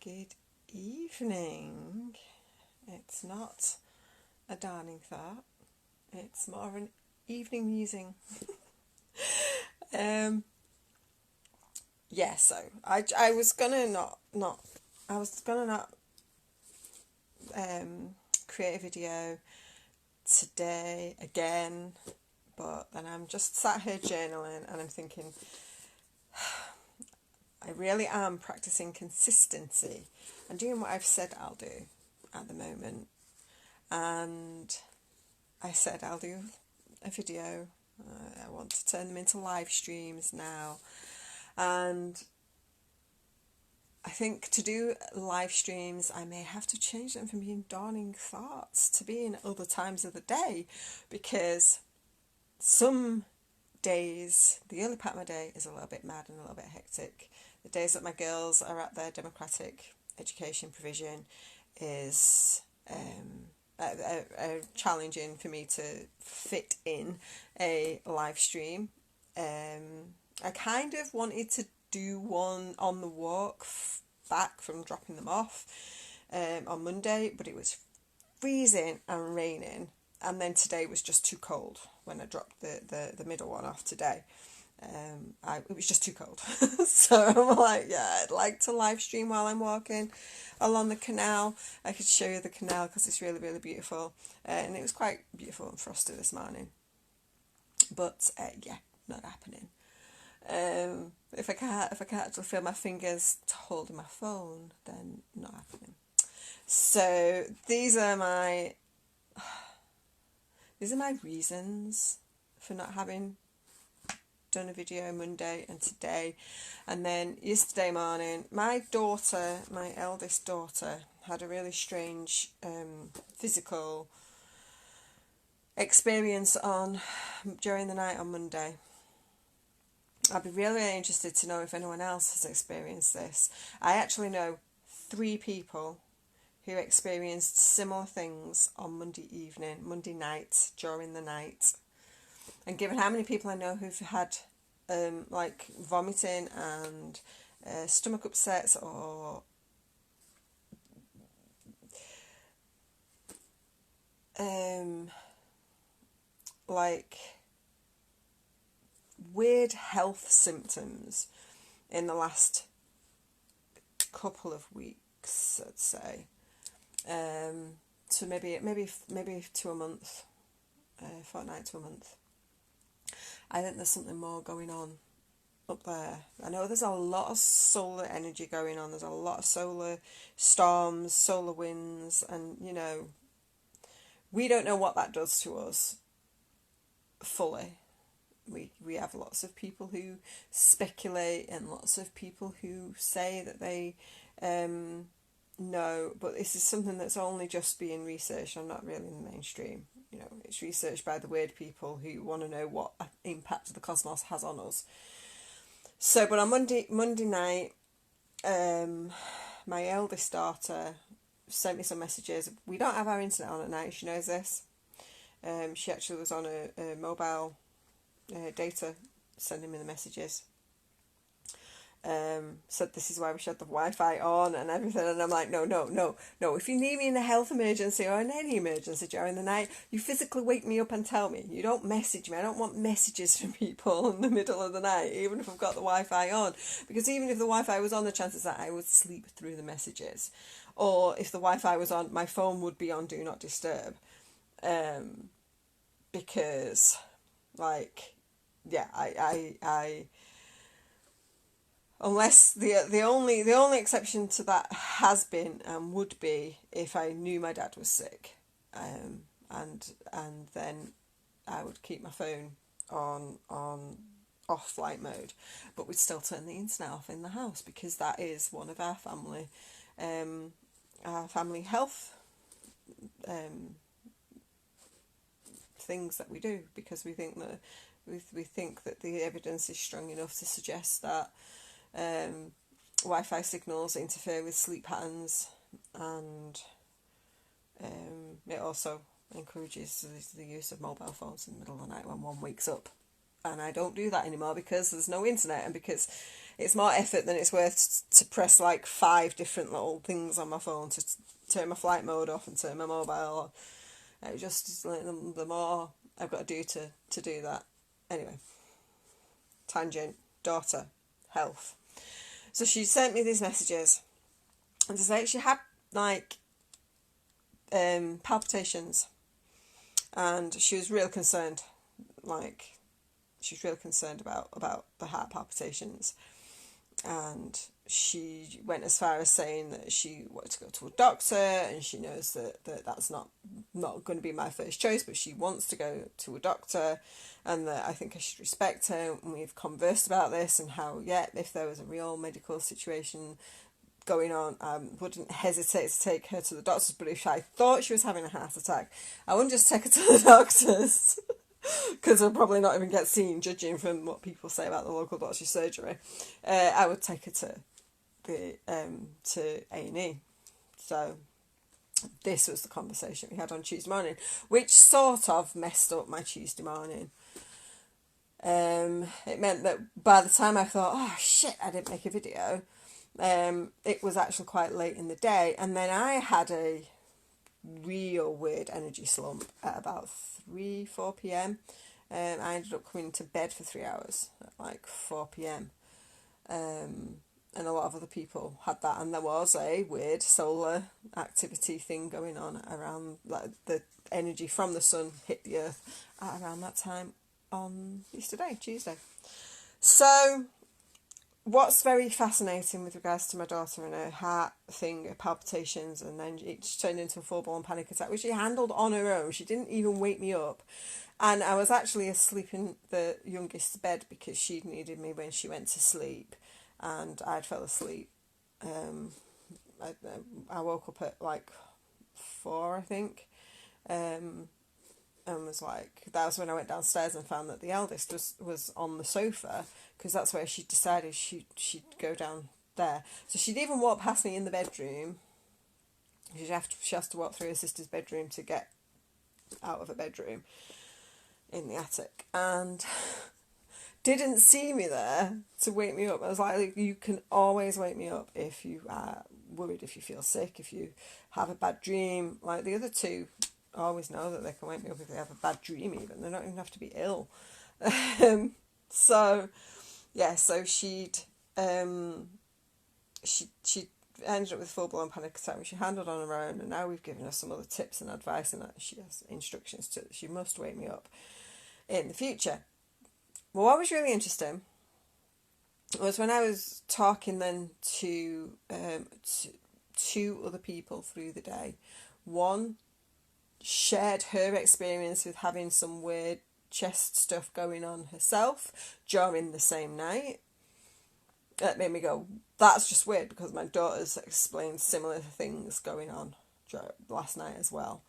Good evening. It's not a dawning thought. It's more of an evening musing. um, so I was gonna not I was gonna not create a video today again, but then I'm just sat here journaling and I'm thinking I really am practicing consistency and doing what I've said I'll do at the moment. And I said I'll do a video. I want to turn them into live streams now. And I think to do live streams, I may have to change them from being dawning thoughts to being other times of the day, because some days, the early part of my day is a little bit mad and a little bit hectic. The days that my girls are at their democratic education provision is challenging for me to fit in a live stream. I kind of wanted to do one on the walk back from dropping them off on Monday, but it was freezing and raining, and then today was just too cold when I dropped the middle one off today. It was just too cold. So I'm like, yeah, I'd like to live stream while I'm walking along the canal. I could show you the canal because it's really, really beautiful. And it was quite beautiful and frosty this morning. But yeah, not happening. If I can't actually feel my fingers holding my phone, then not happening. So these are my reasons for not having done a video Monday and today. And then yesterday morning, my eldest daughter, had a really strange physical experience during the night on Monday. I'd be really interested to know if anyone else has experienced this. I actually know 3 people who experienced similar things on Monday night, during the night. And given how many people I know who've had like vomiting and stomach upsets or like weird health symptoms in the last couple of weeks, I'd say. So maybe to a month, fortnight to a month. I think there's something more going on up there. I know there's a lot of solar energy going on. There's a lot of solar storms, solar winds, and we don't know what that does to us fully. We have lots of people who speculate and lots of people who say that they know, but this is something that's only just being researched and not really in the mainstream. It's researched by the weird people who want to know what impact the cosmos has on us. So, but on Monday night, my eldest daughter sent me some messages. We don't have our internet on at night, she knows this. She actually was on a mobile data sending me the messages. Said this is why we should have the Wi-Fi on and everything, and I'm like, no, if you need me in a health emergency or in any emergency during the night, you physically wake me up and tell me. You don't message me. I don't want messages from people in the middle of the night, even if I've got the Wi-Fi on, because even if the Wi-Fi was on, the chances that I would sleep through the messages, or if the Wi-Fi was on, my phone would be on do not disturb, because I unless the only exception to that has been and would be if I knew my dad was sick, and then I would keep my phone on off flight mode, but we'd still turn the internet off in the house, because that is one of our family health things that we do, because we think that the evidence is strong enough to suggest that Wi-Fi signals interfere with sleep patterns, and it also encourages the use of mobile phones in the middle of the night when one wakes up and I don't do that anymore because there's no internet and because it's more effort than it's worth to press like 5 different little things on my phone to turn my flight mode off and turn my mobile on. It just like the more I've got to do to do that. Anyway, tangent, daughter, health. So she sent me these messages and to say she had like palpitations, and she was real concerned. Like, she was real concerned about the heart palpitations, and she went as far as saying that she wanted to go to a doctor, and she knows that that's not going to be my first choice, but she wants to go to a doctor, and that I think I should respect her. And we've conversed about this and how, yeah, if there was a real medical situation going on, I wouldn't hesitate to take her to the doctors, but if I thought she was having a heart attack, I wouldn't just take her to the doctors because I'll probably not even get seen, judging from what people say about the local doctor's surgery. I would take her to the to A&E. So this was the conversation we had on Tuesday morning, which sort of messed up my Tuesday morning. It meant that by the time I thought, oh shit, I didn't make a video, it was actually quite late in the day, and then I had a real weird energy slump at about 3-4 p.m. I ended up coming to bed for 3 hours at like 4 p.m. And a lot of other people had that, and there was a weird solar activity thing going on around, like the energy from the sun hit the earth at around that time on yesterday, Tuesday. So what's very fascinating with regards to my daughter and her heart thing, her palpitations, and then it turned into a full-blown panic attack, which she handled on her own. She didn't even wake me up. And I was actually asleep in the youngest's bed because she needed me when she went to sleep. And I'd fell asleep. I woke up at like 4, I think. And was like, that was when I went downstairs and found that the eldest was on the sofa, because that's where she decided she'd go down there. So she'd even walk past me in the bedroom. She has to walk through her sister's bedroom to get out of her bedroom in the attic, and didn't see me there to wake me up. I was like, you can always wake me up if you are worried, if you feel sick, if you have a bad dream. Like the other two always know that they can wake me up if they have a bad dream even. They don't even have to be ill. So she'd she ended up with full-blown panic attack, which she handled on her own, and now we've given her some other tips and advice, and that she has instructions to, she must wake me up in the future. Well, what was really interesting was when I was talking then to two other people through the day. One shared her experience with having some weird chest stuff going on herself during the same night. That made me go, that's just weird, because my daughter's explained similar things going on last night as well.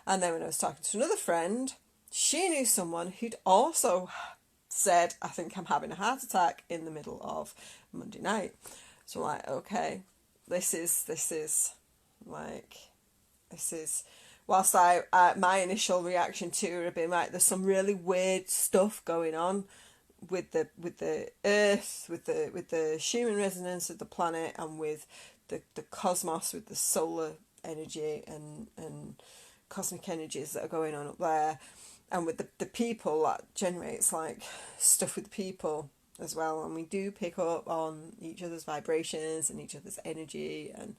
And then when I was talking to another friend, she knew someone who'd also said, I think I'm having a heart attack in the middle of Monday night. So I'm like, okay, this is whilst my initial reaction to her had been like, there's some really weird stuff going on with the earth, with the Schumann resonance of the planet, and with the cosmos, with the solar energy and cosmic energies that are going on up there, and with the people that generates like stuff with people as well. And we do pick up on each other's vibrations and each other's energy, and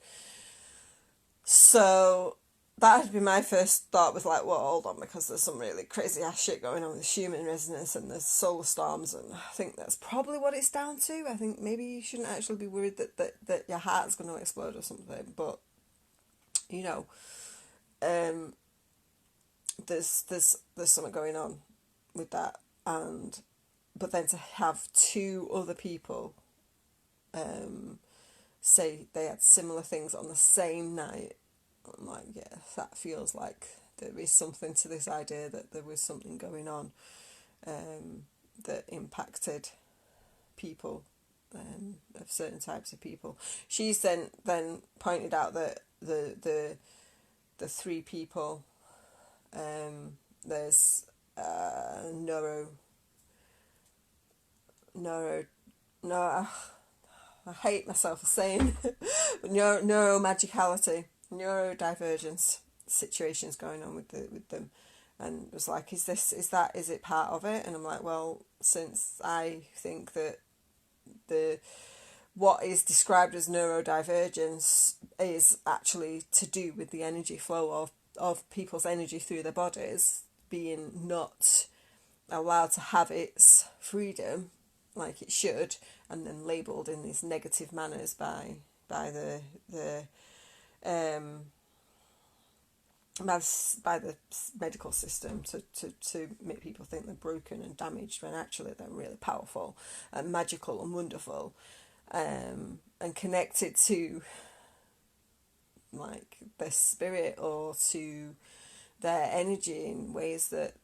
so that had been my first thought, was like, well, hold on, because there's some really crazy ass shit going on with the Schumann resonance and the solar storms, and I think that's probably what it's down to. I think maybe you shouldn't actually be worried that your heart's going to explode or something, but you know, there's something going on with that. And but then to have two other people say they had similar things on the same night, I'm like, yeah, that feels like there is something to this idea that there was something going on that impacted people, of certain types of people. She's then pointed out that the 3 people, there's neuro, no, I hate myself for saying neuromagicality, neurodivergence situations going on with them, and it was like, is it part of it? And I'm like, well, since I think that the what is described as neurodivergence is actually to do with the energy flow of people's energy through their bodies being not allowed to have its freedom like it should, and then labelled in these negative manners by the um by the medical system to make people think they're broken and damaged when actually they're really powerful and magical and wonderful, and connected to like their spirit or to their energy in ways that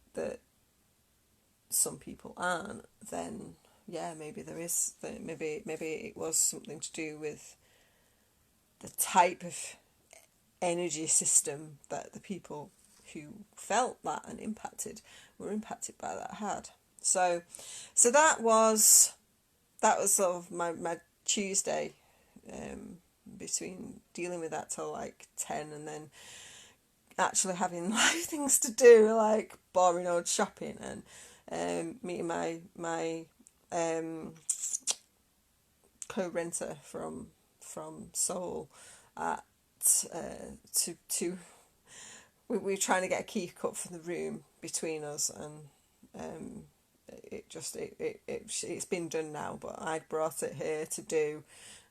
some people aren't, then yeah, maybe there is, maybe it was something to do with the type of energy system that the people who felt that and were impacted by that had. So that was sort of my Tuesday, between dealing with that till like 10 and then actually having life things to do, like boring old shopping and meeting my co-renter from Seoul at to we were trying to get a key cut for the room between us, and it's been done now, but I'd brought it here to do,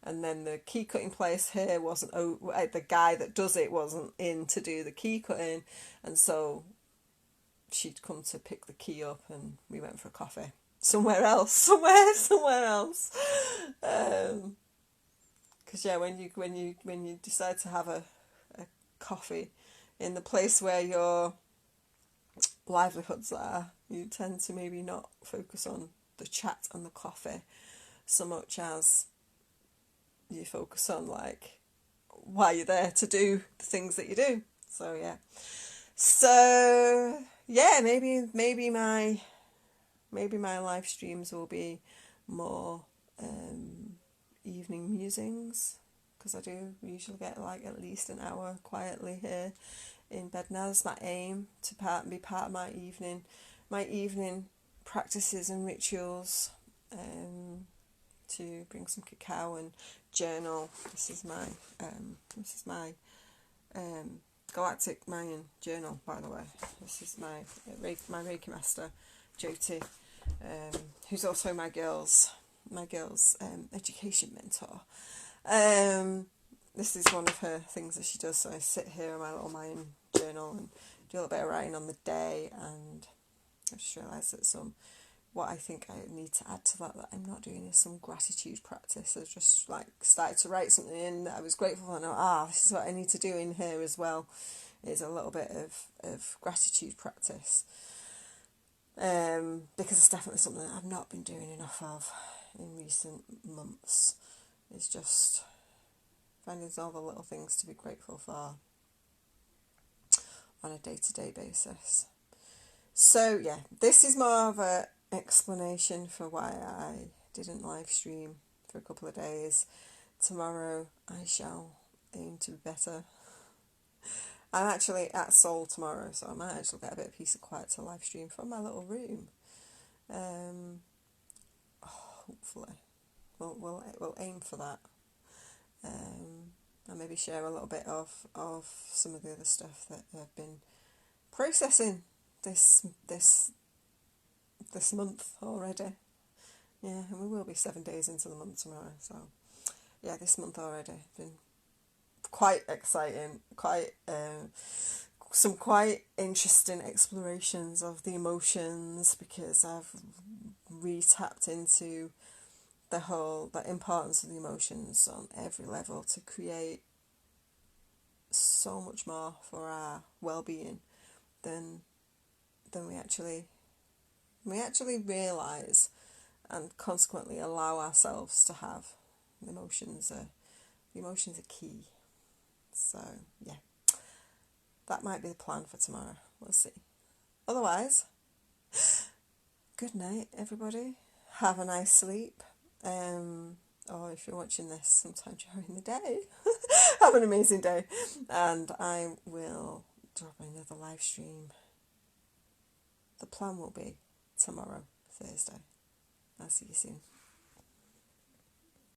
and then the key cutting place here wasn't, the guy that does it wasn't in to do the key cutting, and so she'd come to pick the key up and we went for a coffee somewhere else. Because yeah, when you decide to have a coffee in the place where your livelihoods are, you tend to maybe not focus on the chat and the coffee so much as you focus on like why you're there to do the things that you do. So maybe my live streams will be more evening musings, because I do usually get like at least an hour quietly here in bed now. That's my aim, to be part of my evening practices and rituals, to bring some cacao and journal. This is my Galactic Mayan journal, by the way. This is my Reiki master, Jyoti, who's also my girls' education mentor. This is one of her things that she does. So I sit here in my little Mayan journal and do a little bit of writing on the day, and I just realised that what I think I need to add to that I'm not doing is some gratitude practice. I just like started to write something in that I was grateful for, and this is what I need to do in here as well, is a little bit of gratitude practice, because it's definitely something that I've not been doing enough of in recent months. It's just finding all the little things to be grateful for on a day-to-day basis. So yeah, this is more of a explanation for why I didn't live stream for a couple of days. Tomorrow I shall aim to be better. I'm actually at Seoul tomorrow, so I might actually get a bit of peace and quiet to live stream from my little room. Hopefully we'll aim for that. And maybe share a little bit of some of the other stuff that I've been processing this month already. Yeah, and we will be 7 days into the month tomorrow. So yeah, this month already been quite exciting, some quite interesting explorations of the emotions, because I've re-tapped into the importance of the emotions on every level to create so much more for our well-being than we actually realise, and consequently allow ourselves to have. The emotions are key. So yeah, that might be the plan for tomorrow. We'll see. Otherwise, good night everybody. have a nice sleep. Or if you're watching this sometime during the day, have an amazing day. And I will drop another live stream. The plan will be tomorrow, Thursday. I'll see you soon.